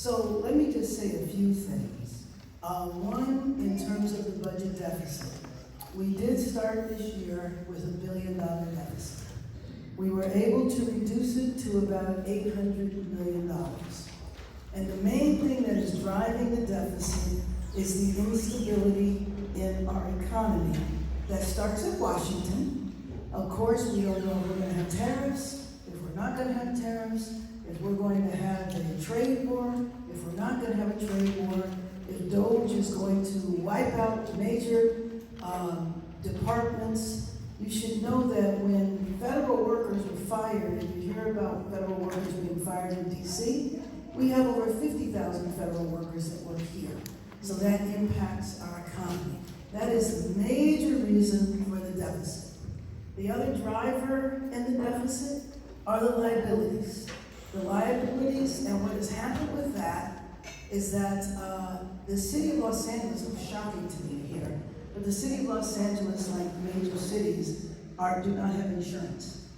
So let me just say a few things. One, in terms of the budget deficit. We did start this year with $1 billion deficit. We were able to reduce it to about $800 million. And the main thing that is driving the deficit is the instability in our economy that starts at Washington. Of course, we don't know if we're going to have tariffs, if we're not going to have tariffs, if we're going to have a trade war, if we're not going to have a trade war, if DOGE is going to wipe out major departments. You should know that when federal workers were fired, and you hear about federal workers being fired in DC, we have over 50,000 federal workers that work here. So that impacts our economy. That is the major reason for the deficit. The other driver in the deficit are the liabilities. The liabilities, and what has happened with that is that the city of Los Angeles, was shocking to me here, but the city of Los Angeles, like major cities, do not have insurance.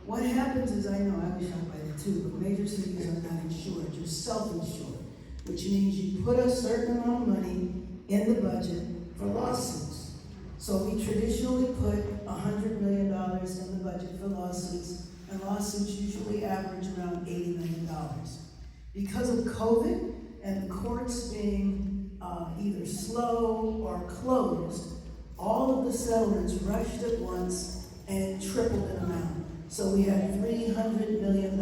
What happens is, I know I was shocked by that too, but major cities are not insured. You're self-insured, which means you put a certain amount of money in the budget for lawsuits. So we traditionally put $100 million in the budget for lawsuits, and lawsuits usually average around $80 million. Because of COVID and the courts being either slow or closed, all of the settlements rushed at once and tripled in amount. So we had $300 million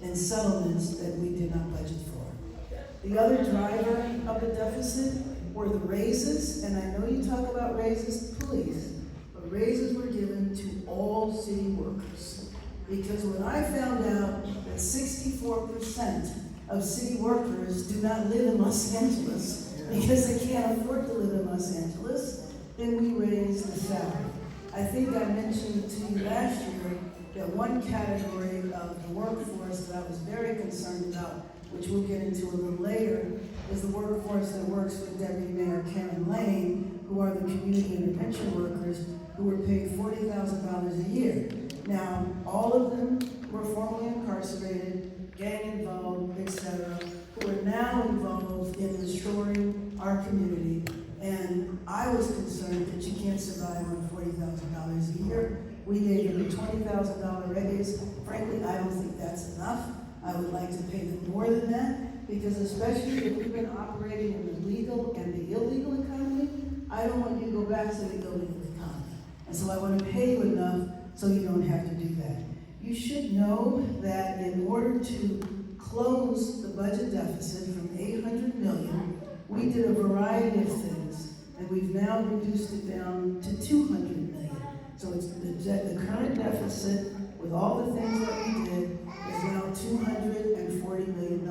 in settlements that we did not budget for. The other driver of the deficit were the raises, and I know you talk about raises, please, but raises were given to all city workers. Because when I found out that 64% of city workers do not live in Los Angeles because they can't afford to live in Los Angeles, then we raised the salary. I think I mentioned to you last year that one category of the workforce that I was very concerned about, which we'll get into a little later, is the workforce that works with Deputy Mayor Karen Lane, who are the community intervention workers who were paid $40,000 a year. Now, all of them were formerly incarcerated, gang involved, etc., who are now involved in restoring our community. And I was concerned that you can't survive on $40,000 a year. We gave them a $20,000 raise. Frankly, I don't think that's enough. I would like to pay them more than that, because especially if we've been operating in the legal and the illegal economy, I don't want you to go back to the illegal economy. And so I want to pay you enough so you don't have to do that. You should know that in order to close the budget deficit from $800 million, we did a variety of things, and we've now reduced it down to $200 million. So it's the current deficit, with all the things that we did, is now $240 million.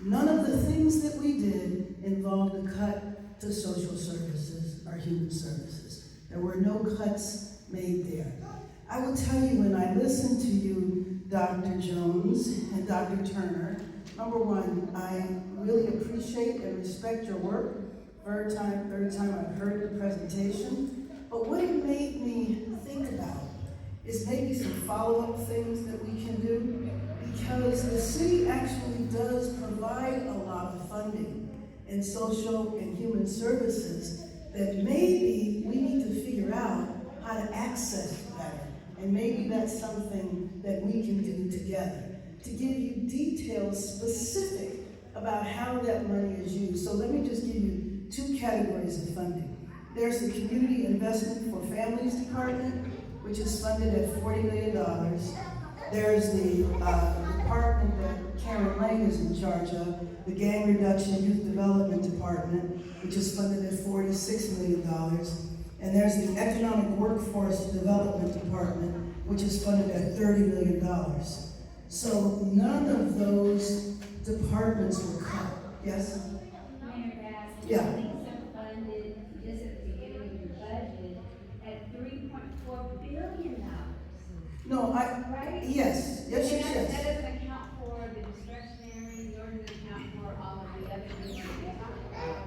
None of the things that we did involved a cut to social services or human services. There were no cuts made there. I will tell you, when I listen to you, Dr. Jones and Dr. Turner, number one, I really appreciate and respect your work. Third time I've heard the presentation. But what it made me think about is maybe some follow-up things that we can do, because the city actually does provide a lot of funding in social and human services that maybe we need to figure out how to access better. And maybe that's something that we can do together to give you details specific about how that money is used. So let me just give you two categories of funding. There's the Community Investment for Families Department, which is funded at $40 million. There's the department that Karen Lane is in charge of, the Gang Reduction Youth Development Department, which is funded at $46 million. And there's the Economic Workforce Development Department, which is funded at $30 million. So none of those departments were cut. Yes? Yeah. Funded just at the beginning of your budget at $3.4 billion. No, right? Yes. That doesn't account for the discretionary, nor does it account for all of the other things that we talked about.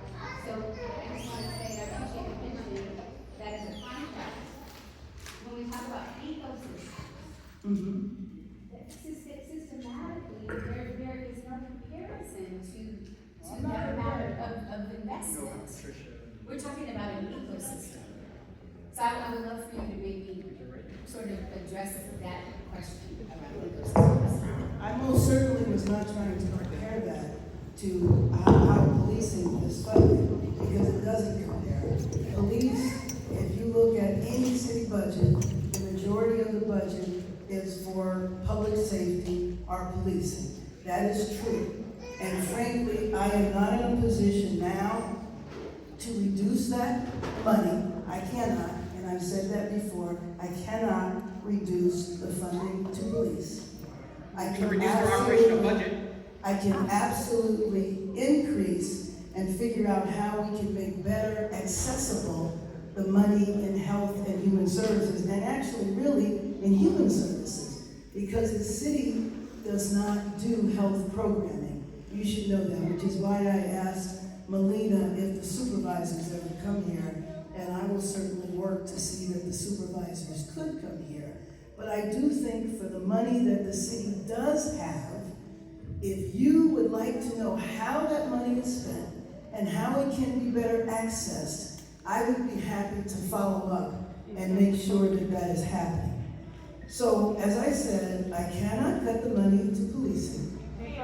So I just want to say, I appreciate you mentioning that as a contract, when we talk about ecosystems, systematically, there is no comparison I would love for you to maybe sort of address that question around legal services. I most certainly was not trying to compare that to how policing is funded, because it doesn't compare. Police, if you look at any city budget, the majority of the budget is for public safety or policing. That is true. And frankly, I am not in a position now to reduce that money. I cannot, and I've said that before, I cannot reduce the funding to police. I To can reduce their operational budget. I can absolutely increase and figure out how we can make better accessible the money in health and human services, and actually really in human services, because the city does not do health programming. You should know that, which is why I asked Melina if the supervisors ever come here, and I will certainly work to see that the supervisors could come here. But I do think for the money that the city does have, if you would like to know how that money is spent and how it can be better accessed, I would be happy to follow up and make sure that that is happening. So, as I said, I cannot cut the money to policing,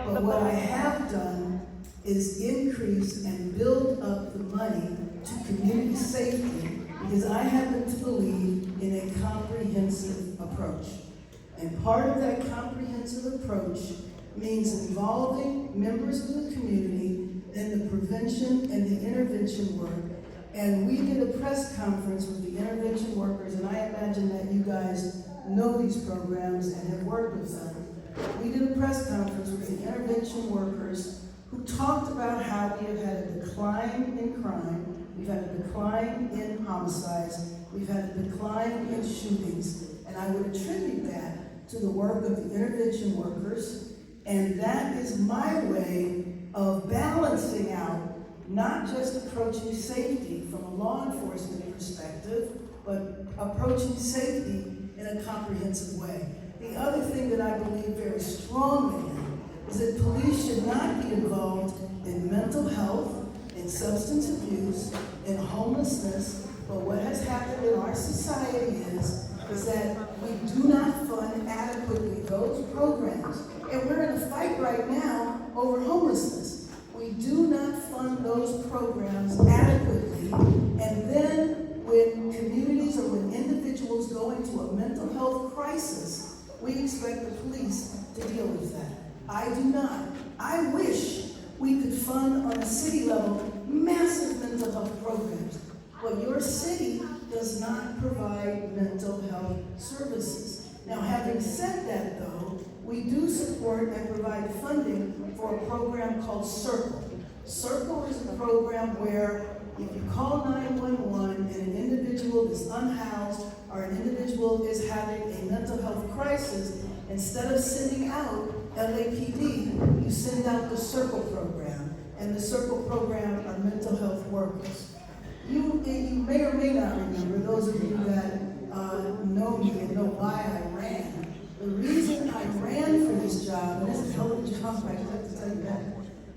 but what I have done is increase and build up the money to community safety, because I happen to believe in a comprehensive approach. And part of that comprehensive approach means involving members of the community in the prevention and the intervention work. And we did a press conference with the intervention workers, and I imagine that you guys know these programs and have worked with them. We did a press conference with the intervention workers who talked about how we have had a decline in crime, we've had a decline in homicides, we've had a decline in shootings, and I would attribute that to the work of the intervention workers, and that is my way of balancing out not just approaching safety from a law enforcement perspective, but approaching safety in a comprehensive way. The other thing that I believe very strongly in is that police should not be involved in mental health, in substance abuse, in homelessness, but what has happened in our society is that we do not fund adequately those programs. And we're in a fight right now over homelessness. We do not fund those programs adequately, and then when communities or when individuals go into a mental health crisis, we expect the police to deal with that. I do not. I wish we could fund on a city level massive mental health programs, but your city does not provide mental health services. Now, having said that though, we do support and provide funding for a program called Circle. Circle is a program where if you call 911 and an individual is unhoused or an individual is having a mental health crisis, instead of sending out LAPD, you send out the Circle program. And the Circle program are mental health workers. You may or may not remember, those of you that know me and know why I ran. The reason I ran for this job, and this is a hell of a job, I have to tell you that.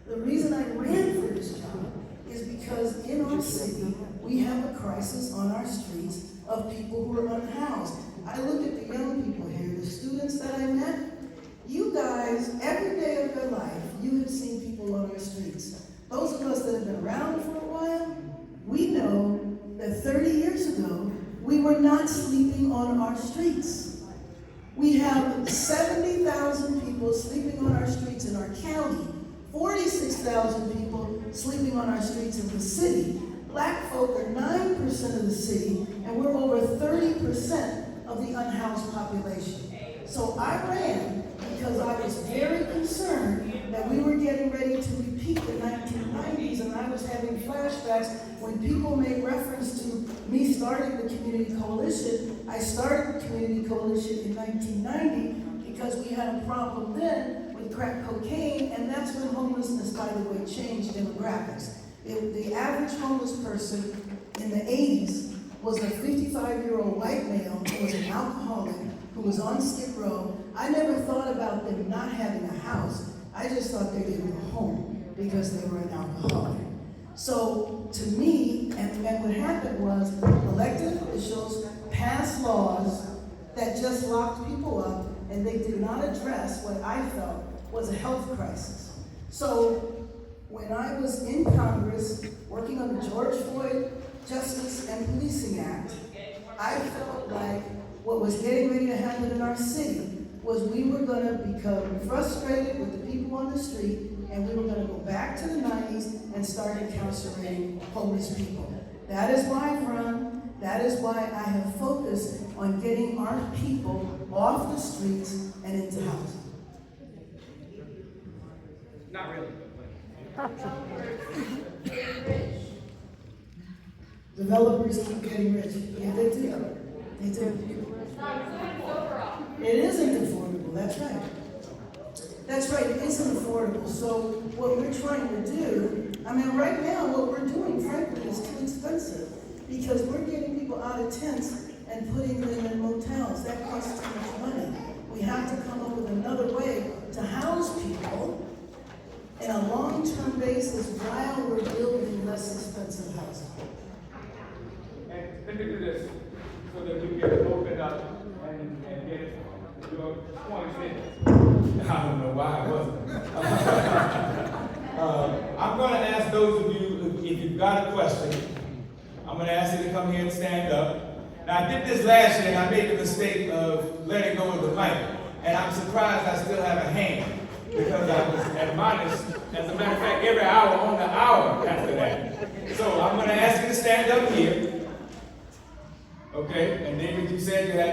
The reason I ran for this job is because in our city, we have a crisis on our streets of people who are unhoused. I look at the young people here, the students that I met. You guys, every day of your life, you have seen people on our streets. Those of us that have been around for a while, we know that 30 years ago, we were not sleeping on our streets. We have 70,000 people sleeping on our streets in our county, 46,000 people sleeping on our streets in the city. Black folk are 9% of the city, and we're over 30% of the unhoused population. So I ran because I was very concerned that we were getting ready to repeat the 1990s, and I was having flashbacks when people made reference to me starting the Community Coalition. I started the Community Coalition in 1990 because we had a problem then with crack cocaine, and that's when homelessness, by the way, changed demographics. The average homeless person in the 80s was a 55-year-old white male who was an alcoholic, who was on Skid Row. I never thought about them not having a house. I just thought they didn't go home because they were an alcoholic. So to me, and what happened was elected officials just locked people up, and they did not address what I felt was a health crisis. So when I was in Congress, working on the George Floyd Justice and Policing Act, I felt like what was getting ready to happen in our city was we were going to become frustrated with the people on the street, and we were going to go back to the 90s and start incarcerating homeless people. That is why I've run. That is why I have focused on getting our people off the streets and into housing. Not really. Developers keep getting rich. Yeah, they do. They do. It isn't affordable, that's right. That's right, it isn't affordable. So what we're trying to do, I mean, right now, what we're doing, frankly, is too expensive because we're getting people out of tents and putting them in motels. That costs too much money. We have to come up with another way to house people in a long-term basis while we're building less expensive housing. And let me do this so that we can open up and get your points in. I don't know why I wasn't. I'm going to ask those of you, if you've got a question, I'm going to ask you to come here and stand up. Now, I did this last year and I made the mistake of letting go of the mic. And I'm surprised I still have a hand because I was admonished, as a matter of fact, every hour on the hour after that. So I'm going to ask you to stand up here. Okay, and David, you said you had